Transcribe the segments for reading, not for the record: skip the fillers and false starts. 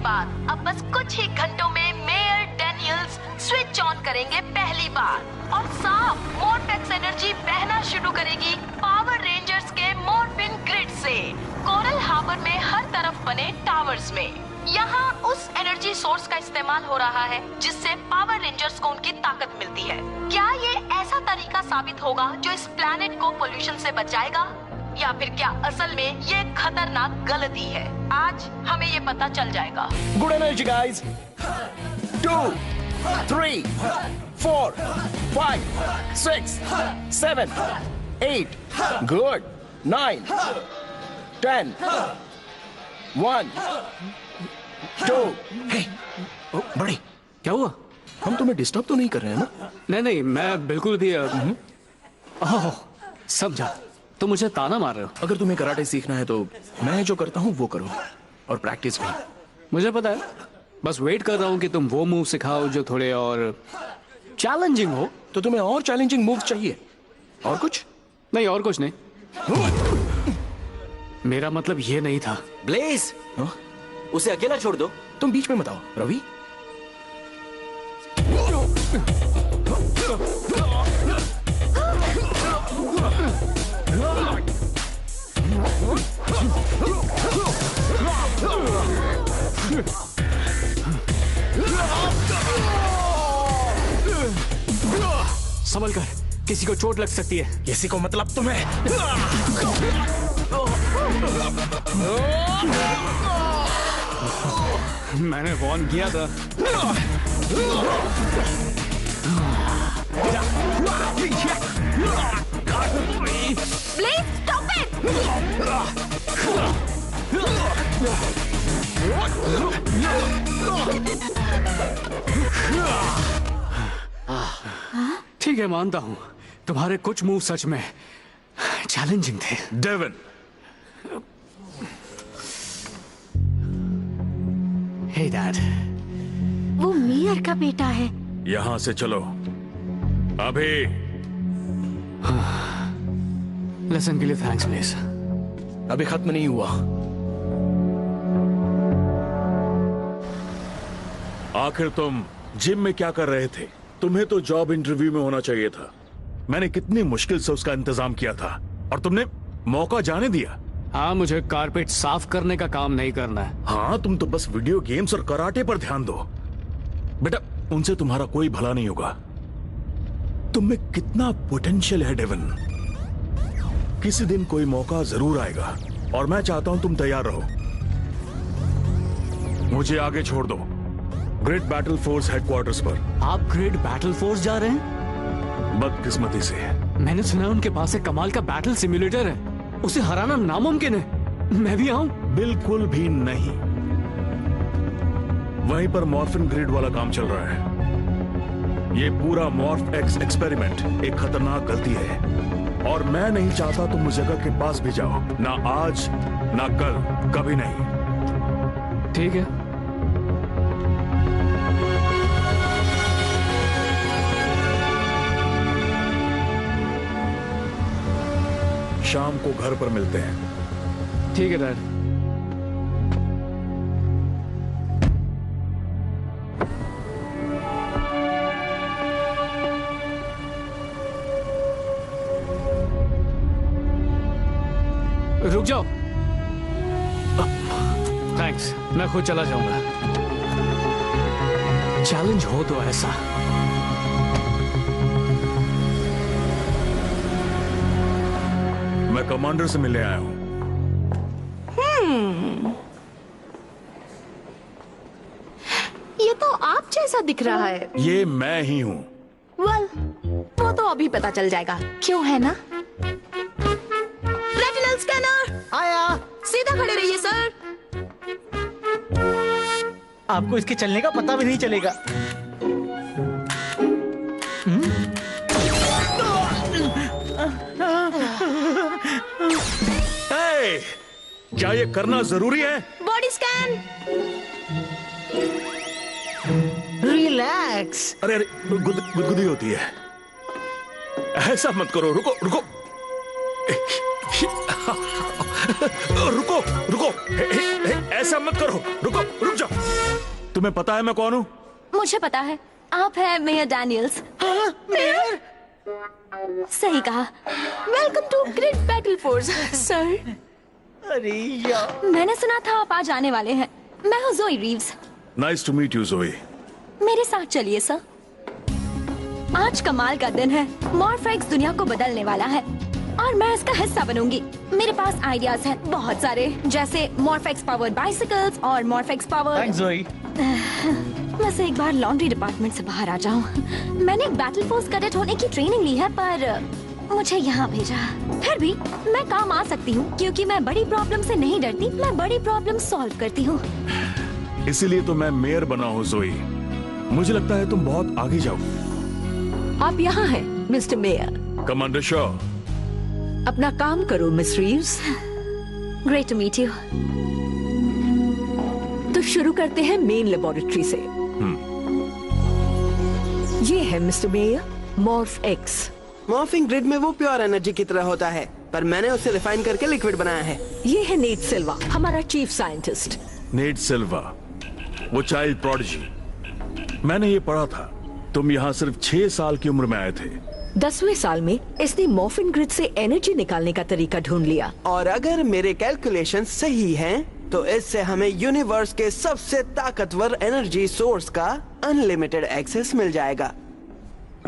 बाद अब बस कुछ ही घंटों में मेयर डैनियल्स स्विच ऑन करेंगे पहली बार और साफ मोरफेक्स एनर्जी बहना शुरू करेगी पावर रेंजर्स के मॉर्फिन ग्रिड से कोरल हार्बर में हर तरफ बने टावर्स में। यहाँ उस एनर्जी सोर्स का इस्तेमाल हो रहा है जिससे पावर रेंजर्स को उनकी ताकत मिलती है। क्या ये ऐसा तरीका साबित होगा जो इस प्लैनेट को पोल्यूशन से बचाएगा या फिर क्या असल में ये खतरनाक गलती है? आज हमें ये पता चल जाएगा। Good energy guys. 2 3 4 5 6 7 8 गुड 9 10 1 2 हे बड़ी क्या हुआ? हम तुम्हें डिस्टर्ब तो नहीं कर रहे हैं ना? नहीं, मैं बिल्कुल भी ओह समझा, तो मुझे ताना मार रहे हो। अगर तुम्हें कराटे सीखना है तो मैं जो करता हूँ वो करो और प्रैक्टिस भी। मुझे पता है, बस वेट कर रहा हूँ कि तुम वो मूव सिखाओ जो थोड़े और चैलेंजिंग हो। तो तुम्हें और चैलेंजिंग मूव्स चाहिए? और कुछ नहीं, और कुछ नहीं। मेरा मतलब ये नहीं था। ब्लेज, उसे अकेला छोड़ दो। तुम बीच में मत आओ रवि। संभल कर, किसी को चोट लग सकती है। किसी को मतलब तुम्हें? मैंने वॉर्न किया था। Blaze, stop it! ठीक है, मानता हूँ तुम्हारे कुछ मूव सच में चैलेंजिंग थे। डेविन, हे डैड। वो मेयर का बेटा है। यहां से चलो अभी। लेसन के लिए थैंक्स प्लीज। अभी खत्म नहीं हुआ। आखिर तुम जिम में क्या कर रहे थे? तुम्हें तो जॉब इंटरव्यू में होना चाहिए था। मैंने कितनी मुश्किल से उसका इंतजाम किया था और तुमने मौका जाने दिया। हाँ, मुझे कारपेट साफ करने का काम नहीं करना है। हाँ, तुम तो बस वीडियो गेम्स और कराटे पर ध्यान दो। बेटा, उनसे तुम्हारा कोई भला नहीं होगा। तुम में कितना पोटेंशियल है डेविन। किसी दिन कोई मौका जरूर आएगा और मैं चाहता हूं तुम तैयार रहो। मुझे आगे छोड़ दो, ग्रेट बैटल फोर्स हेडक्वार्टर्स पर। आप ग्रेट बैटल फोर्स जा रहे हैं? बदकिस्मती से। मैंने सुना उनके पास एक कमाल का बैटल सिम्युलेटर है, उसे हराना नामुमकिन है। मैं भी आऊं? बिल्कुल भी नहीं। वहीं पर मॉर्फिन ग्रिड वाला काम चल रहा है। ये पूरा मॉर्फ एक्स एक्सपेरिमेंट एक खतरनाक गलती है और मैं नहीं चाहता तुम उस जगह के पास भी जाओ। ना आज, ना कल, कभी नहीं। ठीक है। शाम को घर पर मिलते हैं। ठीक है डैड। रुक जाओ। थैंक्स, मैं खुद चला जाऊंगा। चैलेंज हो तो ऐसा। मैं कमांडर से मिलने आया हूं। ये तो आप जैसा दिख रहा है। ये मैं ही हूं। वेल, वो तो अभी पता चल जाएगा, क्यों है ना? रेटिनल स्कैनर आया। सीधा खड़े रहिए सर। आपको इसके चलने का पता भी नहीं चलेगा। हे, क्या ये करना जरूरी है? Body scan. रिलैक्स। अरे अरे, गुदगुदी होती है। ऐसा मत करो। रुको रुको रुको रुको। ऐसा मत करो। रुको, रुक जाओ। तुम्हें पता है मैं कौन हूँ? मुझे पता है, आप हैं मेयर डैनियल्स। हाँ, मेयर। सही कहा। Welcome to Grid Battle Force sir. अरे यार, मैंने सुना था आप आज आने वाले हैं। मैं हूँ Joey Reeves. Nice to meet you Joey. मेरे साथ चलिए सर। आज कमाल का दिन है। मॉर्फेक्स दुनिया को बदलने वाला है और मैं इसका हिस्सा बनूंगी। मेरे पास आइडियाज हैं बहुत सारे, जैसे मॉर्फेक्स पावर्ड बाइसिकल्स और मॉर्फेक्स पावर्ड। थैंक्स जोई। बस एक बार लॉन्ड्री डिपार्टमेंट से बाहर आ जाऊं। मैंने एक बैटल फोर्स कैडेट होने की ट्रेनिंग ली है, पर मुझे यहाँ भेजा। फिर भी मैं काम आ सकती हूँ क्योंकि मैं बड़ी प्रॉब्लम से नहीं डरती, मैं बड़ी प्रॉब्लम सॉल्व करती हूँ। इसीलिए तो मैं मेयर बना हूँ जोई। मुझे लगता है तुम बहुत आगे जाओ। आप यहाँ हैं मिस्टर मेयर। कमांडर शॉ। अपना काम करो miss Reeves. Great to meet you. तो शुरू करते हैं मेन लेबोरेटरी से। ये है mister Mayor Morph X. Morphing grid में वो प्योर एनर्जी की तरह होता है, पर मैंने उसे रिफाइन करके लिक्विड बनाया है। ये है नेट सिल्वा, हमारा चीफ साइंटिस्ट। नेट सिल्वा, वो चाइल्ड प्रोडिजी। मैंने ये पढ़ा था तुम यहाँ सिर्फ 6 साल की उम्र में आए थे। 10वें साल में इसने मॉर्फिन ग्रिड से एनर्जी निकालने का तरीका ढूंढ लिया। और अगर मेरे कैलकुलेशन सही हैं, तो इससे हमें यूनिवर्स के सबसे ताकतवर एनर्जी सोर्स का अनलिमिटेड एक्सेस मिल जाएगा।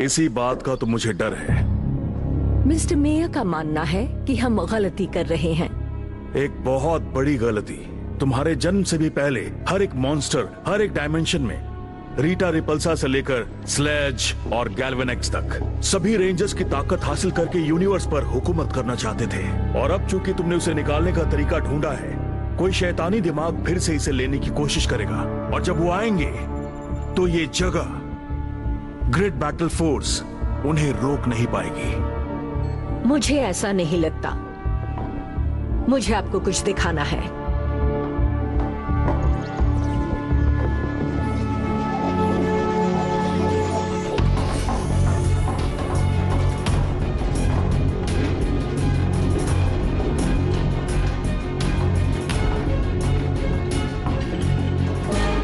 इसी बात का तो मुझे डर है। मिस्टर मेयर का मानना है कि हम गलती कर रहे हैं। एक बहुत बड़ी गलती। तुम्हारे जन्म से भी पहले हर एक मॉन्स्टर, हर एक डायमेंशन में, रीटा रिपल्सा से लेकर स्लेज और गैल्वेनेक्स तक, सभी रेंजर्स की ताकत हासिल करके यूनिवर्स पर हुकूमत करना चाहते थे। और अब चूंकि तुमने उसे निकालने का तरीका ढूंढा है, कोई शैतानी दिमाग फिर से इसे लेने की कोशिश करेगा। और जब वो आएंगे तो ये जगह, ग्रिड बैटल फोर्स, उन्हें रोक नहीं पाएगी। मुझे ऐसा नहीं लगता। मुझे आपको कुछ दिखाना है।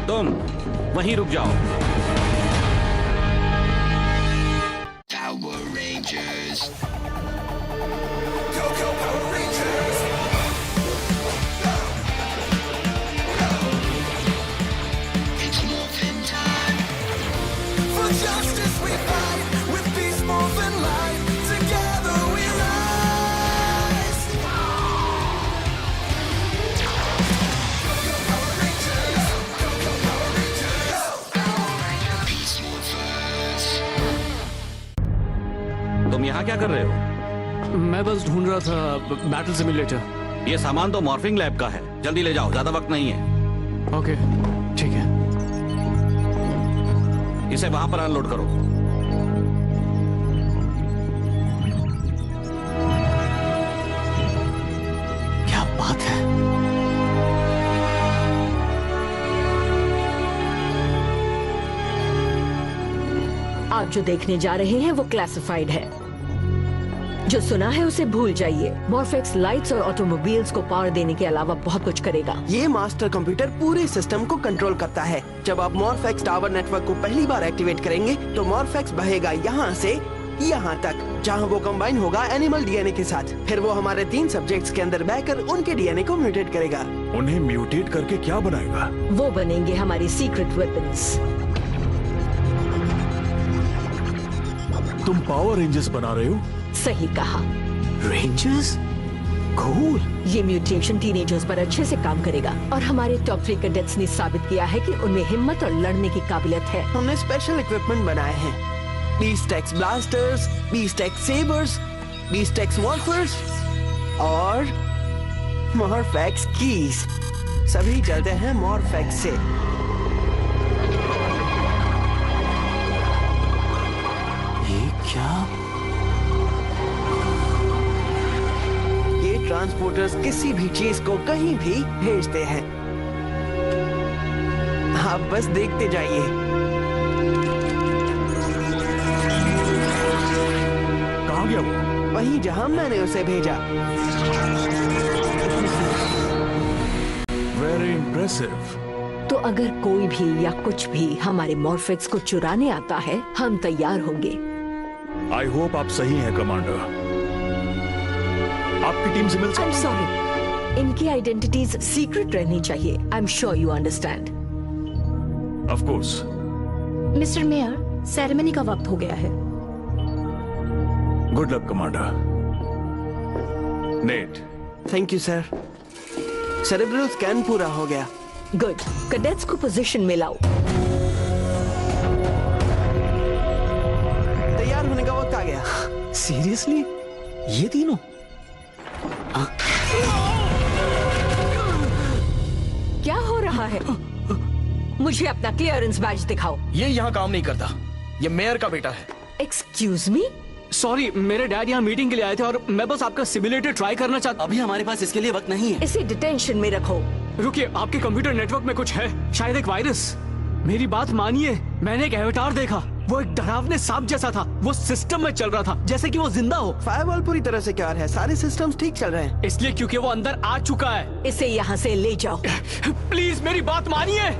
तुम वहीं रुक जाओ। तुम यहाँ क्या कर रहे हो? मैं बस ढूंढ रहा था बैटल सिमुलेटर। ये सामान तो मॉर्फिंग लैब का है, जल्दी ले जाओ, ज्यादा वक्त नहीं है। ओके, ठीक है। इसे वहां पर अनलोड करो। क्या बात है। आप जो देखने जा रहे हैं वो क्लासिफाइड है। जो सुना है उसे भूल जाइए। मॉर्फेक्स लाइट्स और ऑटोमोबाइल्स को पावर देने के अलावा बहुत कुछ करेगा। ये मास्टर कंप्यूटर पूरे सिस्टम को कंट्रोल करता है। जब आप मॉर्फेक्स टावर नेटवर्क को पहली बार एक्टिवेट करेंगे, तो मॉर्फेक्स बहेगा यहाँ से यहाँ तक, जहाँ वो कंबाइन होगा एनिमल डीएनए के साथ। फिर वो हमारे 3 सब्जेक्ट्स के अंदर बहकर उनके डीएनए को म्यूटेट करेगा। उन्हें म्यूटेट करके क्या बनाएगा? वो बनेंगे हमारी सीक्रेट वेपन्स। तुम पावर रेंजर्स बना रहे हो? सही कहा। रेंजर्स? कूल। ये म्यूटेशन टीनेजर्स पर अच्छे से काम करेगा और हमारे टॉप 3 कैडेट्स ने साबित किया है कि उनमें हिम्मत और लड़ने की काबिलियत है। हमने स्पेशल इक्विपमेंट बनाए हैं। बीस्टेक्स ब्लास्टर्स, बीस्टेक्स सेबर्स, बीस्टेक्स मॉर्फर्स और मॉर्फेक्स कीज। सभी चलते हैं मॉर्फेक्स से। ये क्या? ये ट्रांसपोर्टर्स किसी भी चीज को कहीं भी भेजते हैं। आप बस देखते जाइए। कहाँ गया वो? वहीं जहां मैंने उसे भेजा। Very impressive. तो अगर कोई भी या कुछ भी हमारे मॉर्फेक्स को चुराने आता है, हम तैयार होंगे। आई होप आप सही हैं कमांडर। आपकी टीम से मिल आई एम सॉरी, इनकी आइडेंटिटीज सीक्रेट रहनी चाहिए। I am sure you understand. Of course. Mister mayor, ceremony का वक्त हो गया है। Good luck commander. Net. Thank you sir. Cerebral scan पूरा हो गया। गुड। कैडेट्स को पोजीशन में लाओ। तैयार होने का वक्त आ गया। सीरियसली? ये तीनों? क्या हो रहा है? मुझे अपना क्लियरेंस बैज दिखाओ। ये यहाँ काम नहीं करता। ये मेयर का बेटा है। Excuse me? सॉरी, मेरे डैड यहाँ मीटिंग के लिए आए थे और मैं बस आपका सिमुलेटर ट्राई करना चाहता। अभी हमारे पास इसके लिए वक्त नहीं है। इसे डिटेंशन में रखो। रुकिए, आपके कंप्यूटर नेटवर्क में कुछ है, शायद एक वायरस। मेरी बात मानिए, मैंने एक एवेटार देखा। वो एक डरावने सांप जैसा था। वो सिस्टम में चल रहा था, जैसे कि वो जिंदा हो। फायरवॉल पूरी तरह से क्योर है, सारे सिस्टम्स ठीक चल रहे हैं। इसलिए क्योंकि वो अंदर आ चुका है। इसे यहाँ से ले जाओ। प्लीज मेरी बात मानिए।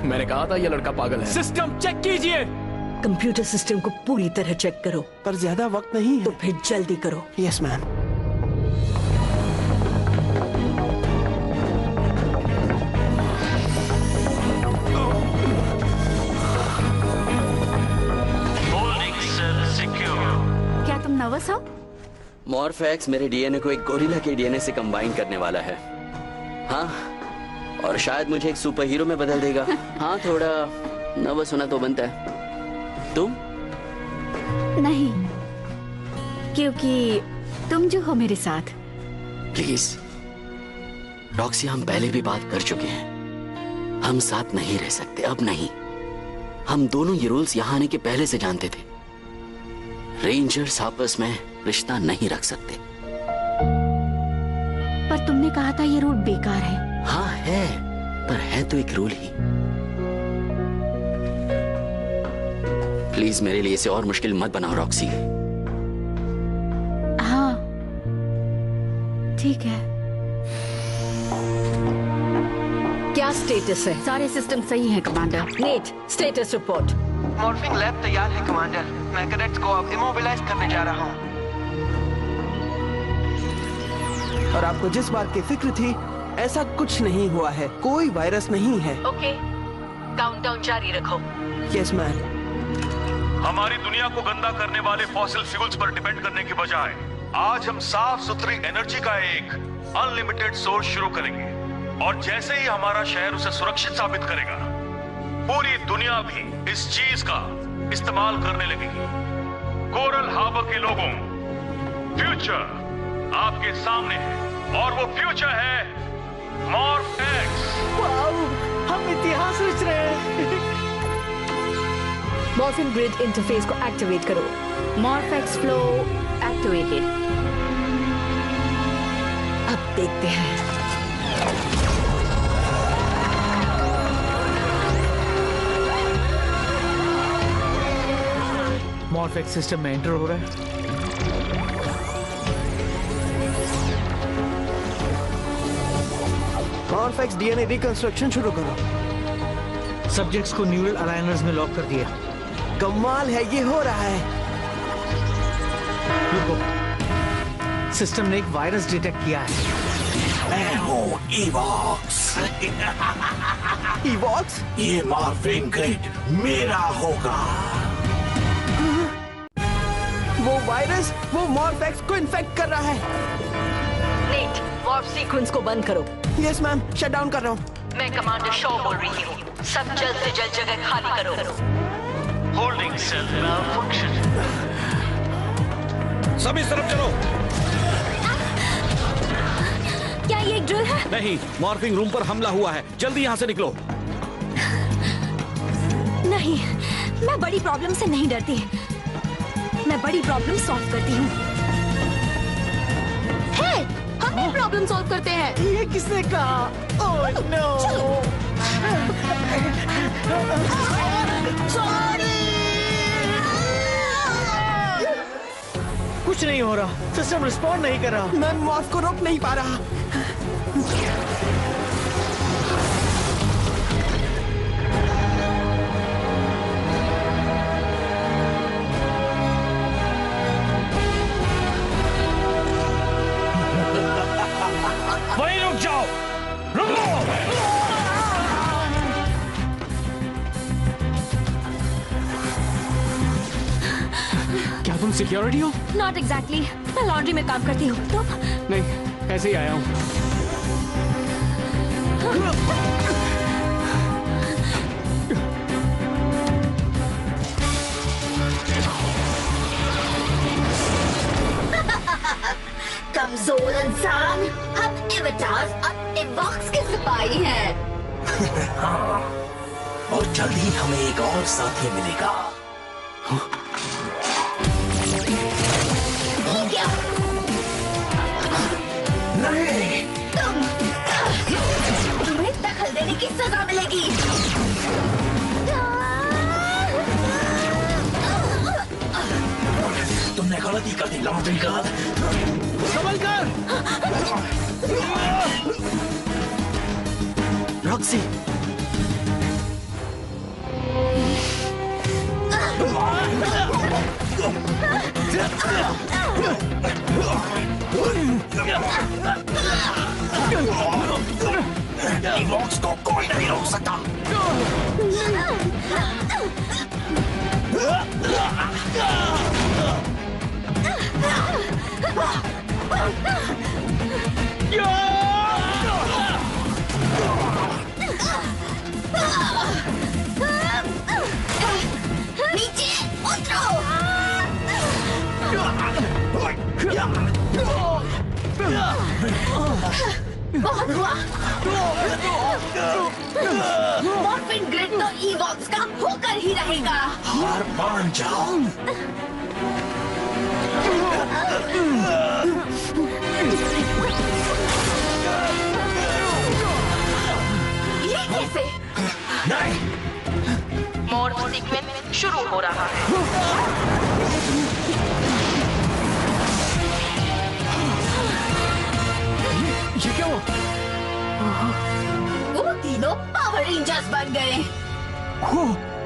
मैंने कहा था ये लड़का पागल है। सिस्टम चेक कीजिए। कंप्यूटर सिस्टम को पूरी तरह चेक करो। पर ज्यादा वक्त नहीं है। तो फिर जल्दी करो। Yes ma'am. क्या तुम नर्वस हो? मॉर्फेक्स मेरे डीएनए को एक गोरिल्ला के डीएनए से कंबाइन करने वाला है। हाँ, और शायद मुझे एक सुपर हीरो में बदल देगा। हाँ, थोड़ा नर्वस होना तो बनता है। तुम? नहीं, क्योंकि तुम जो हो मेरे साथ। प्लीज रॉक्सी, हम पहले भी बात कर चुके हैं। हम साथ नहीं रह सकते, अब नहीं। हम दोनों ये रूल्स यहाँ आने के पहले से जानते थे। रेंजर्स आपस में रिश्ता नहीं रख सकते। पर तुमने कहा था ये रूल बेकार है। हाँ है, पर है तो एक रूल ही। प्लीज मेरे लिए इसे और मुश्किल मत बनाओ रॉक्सी। हाँ ठीक है। क्या स्टेटस है? सारे सिस्टम सही हैं commander. Net, status report. Morphing lab तैयार है कमांडर। मैं कैडेट्स को अब इमोबिलाइज करने जा रहा हूँ। और आपको जिस बात की फिक्र थी, ऐसा कुछ नहीं हुआ है। कोई वायरस नहीं है। ओके, काउंटडाउन जारी रखो। Yes ma'am. हमारी दुनिया को गंदा करने वाले फॉसिल फ्यूल्स पर डिपेंड करने की बजाय आज हम साफ सुथरी एनर्जी का एक अनलिमिटेड सोर्स शुरू करेंगे। और जैसे ही हमारा शहर उसे सुरक्षित साबित करेगा, पूरी दुनिया भी इस चीज का इस्तेमाल करने लगेगी। कोरल हार्बर के लोगों, फ्यूचर आपके सामने है और वो फ्यूचर है मॉर्फेक्स। हम इतिहास रच रहे हैं। मॉर्फिन ग्रिड इंटरफेस को एक्टिवेट करो। मॉर्फेक्स फ्लो एक्टिवेटेड। अब देखते हैं। मॉर्फेक्स सिस्टम में एंटर हो रहा है। मॉर्फेक्स डीएनए रिकंस्ट्रक्शन शुरू करो। सब्जेक्ट्स को न्यूरल अलाइनर्स में लॉक कर दिया। कमाल है, ये हो रहा है। रुको, सिस्टम ने एक वायरस डिटेक्ट किया है। मैं हूँ इवॉक्स। इवॉक्स? ये मॉर्फिंग ग्रिड मेरा होगा। वो वायरस वो मॉर्फेक्स को इन्फेक्ट कर रहा है। नेट, वॉर्प सीक्वेंस को बंद करो। यस मैम, शट डाउन कर रहा हूँ। मैं कमांडर शॉ बोल रही हूँ। सब जल्द से जल्द जगह खाली करो। Holding cell malfunction. सब इस तरफ चलो। क्या ये एक ड्रिल है? नहीं, मॉर्फिंग रूम पर हमला हुआ है। जल्दी यहाँ से निकलो। नहीं, मैं बड़ी प्रॉब्लम से नहीं डरती। मैं बड़ी प्रॉब्लम सॉल्व करती हूँ। हम भी प्रॉब्लम सॉल्व करते हैं। ये किसने कहा? Oh no! कुछ नहीं हो रहा। सिस्टम रिस्पॉन्ड नहीं कर रहा। मैं मॉर्फ को रोक नहीं पा रहा। वहीं रुक जाओ, रुको। क्या तुम सिक्योरिटी हो? नॉट एग्जैक्टली, मैं लॉन्ड्री में काम करती हूँ। तो नहीं, ऐसे ही आया हूँ। कमजोर इंसान, हम एवेटार्स और इवॉक्स के सिपाही हैं। हाँ, और जल्द ही हमें एक और साथी मिलेगा। ये क्या? नहीं, तुम्हें दखल देने की सजा मिलेगी। तुमने गलती कर दी लॉन्ड्री गार्ड। संभल कर! रॉक्सी, इवॉक्स को कोई नहीं रोक सकता। नीचे उतरो। बहुत हुआ। मॉर्फिन ग्रिड तो इवॉक्स का होकर ही रहेगा। हार मान जाओ। ये कैसे? नहीं, मोड सीक्वेंस शुरू हो रहा है। ये क्या हुआ? वो तीनों पावर रेंजर्स बन गए। हो,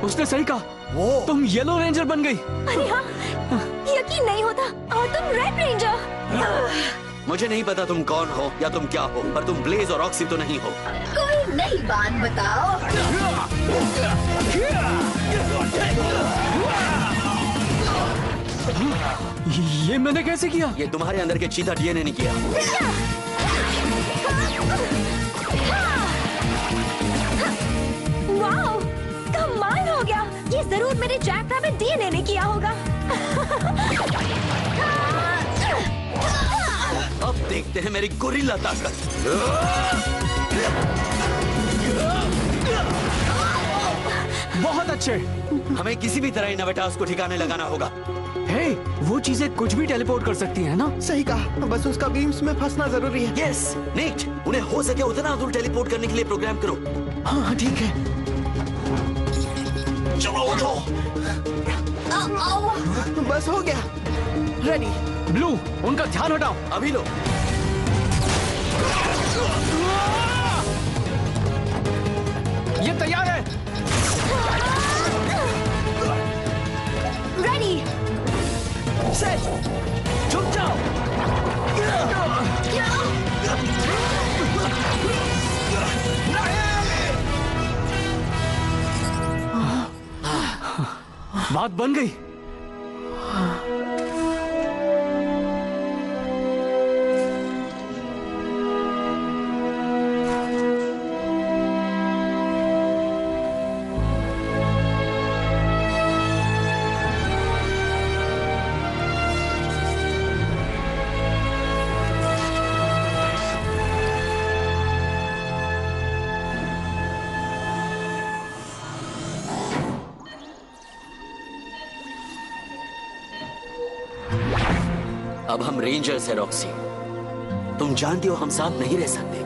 उसने सही कहा। तुम येलो रेंजर बन गई। अरे हाँ, यकीन नहीं होता। और तुम रेड रेंजर। मुझे नहीं पता तुम कौन हो या तुम क्या हो, पर तुम ब्लेज और रॉक्सी तो नहीं हो। कोई नई बात बताओ। ये मैंने कैसे किया? ये तुम्हारे अंदर के चीता डीएनए ने किया। वाओ, कमाल हो गया। ये जरूर मेरे जैक रैबिट डीएनए ने किया होगा। अब देखते हैं मेरी गोरिल्ला ताकत। बहुत अच्छे। हमें किसी भी तरह इन एवेटार्स को ठिकाने लगाना होगा। हे, वो चीजें कुछ भी टेलीपोर्ट कर सकती हैं ना? सही कहा, बस उसका बीम्स में फंसना जरूरी है। यस, नीट, उन्हें हो सके उतना दूर टेलीपोर्ट करने के लिए प्रोग्राम करो। हाँ, ठीक है। चलो उठो। बस हो गया। रेडी। ब्लू, उनका ध्यान हटाओ। अभी लो। ये तैयार है। रेडी। सेट। झुक जाओ। बात बन गई। अब हम रेंजर्स हैं रॉक्सी। तुम जानती हो हम साथ नहीं रह सकते।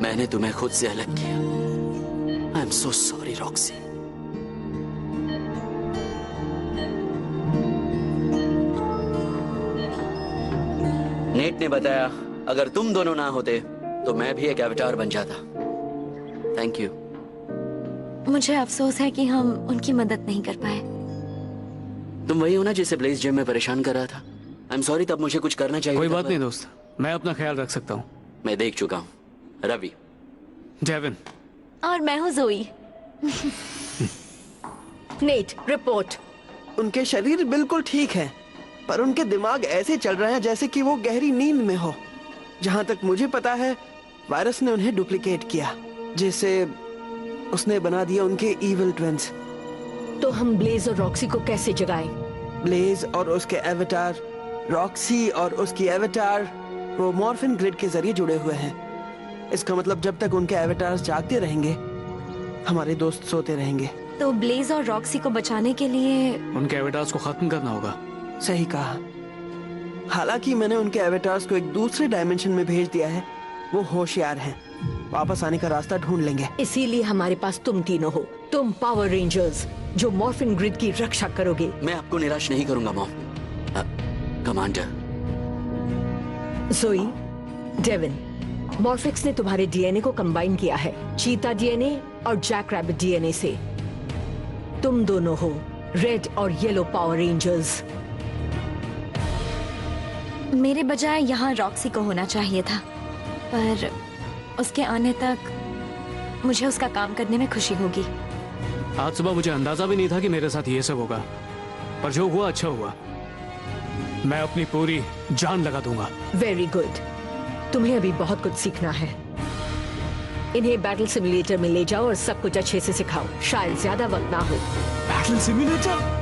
मैंने तुम्हें खुद से अलग किया। I am so sorry Roxy. Net ने बताया अगर तुम दोनों ना होते तो मैं भी एक एवेटार बन जाता। Thank you. मुझे अफसोस है कि हम उनकी मदद नहीं कर पाए। तुम वही हो ना जिसे ब्लेज जिम में परेशान कर रहा था? आई एम सॉरी, तब मुझे कुछ करना चाहिए। कोई था, बात नहीं दोस्त, मैं अपना ख्याल रख सकता हूँ। मैं देख चुका हूँ। रवि, डेविन और मैं हूँ जोई। Net, report. उनके शरीर बिल्कुल ठीक है, पर उनके दिमाग ऐसे चल रहे हैं जैसे कि वो गहरी नींद में हो। जहां तक मुझे पता है, वायरस ने उन्हें डुप्लीकेट किया, जिससे उसने बना दिया उनके इविल ट्विंस। तो हम ब्लेज और रॉक्सी को कैसे जगाएं? ब्लेज और उसके एवेटार, रॉक्सी और उसकी एवेटार, वो मॉर्फिन ग्रिड के जरिए जुड़े हुए हैं। इसका मतलब जब तक उनके एवेटार्स जागते रहेंगे, हमारे दोस्त सोते रहेंगे। तो ब्लेज और रॉक्सी को बचाने के लिए उनके एवेटार्स को खत्म करना होगा। सही कहा। हालांकि मैंने उनके एवेटार्स को एक दूसरे डायमेंशन में भेज दिया है। वो होशियार हैं, वापस आने का रास्ता ढूंढ लेंगे। इसीलिए हमारे पास तुम तीनों हो। तुम पावर रेंजर्स जो मॉर्फिन ग्रिड की रक्षा करोगे। मैं आपको निराश नहीं करूंगा मॉम। कमांडर। जोई, डेविन, मॉर्फेक्स ने तुम्हारे डीएनए को कंबाइन किया है, चीता डीएनए और जैक रैबिट डीएनए से। तुम दोनों हो रेड और येलो पावर रेंजर्स। मेरे बजाय यहाँ रॉक्सी को होना चाहिए था, पर उसके आने तक मुझे उसका काम करने में खुशी होगी। आज सुबह मुझे अंदाजा भी नहीं था कि मेरे साथ ये सब होगा, पर जो हुआ अच्छा हुआ। मैं अपनी पूरी जान लगा दूंगा। Very good. तुम्हें अभी बहुत कुछ सीखना है। इन्हें बैटल सिमुलेटर में ले जाओ और सब कुछ अच्छे से सिखाओ। शायद ज्यादा वक्त ना हो। Battle simulator?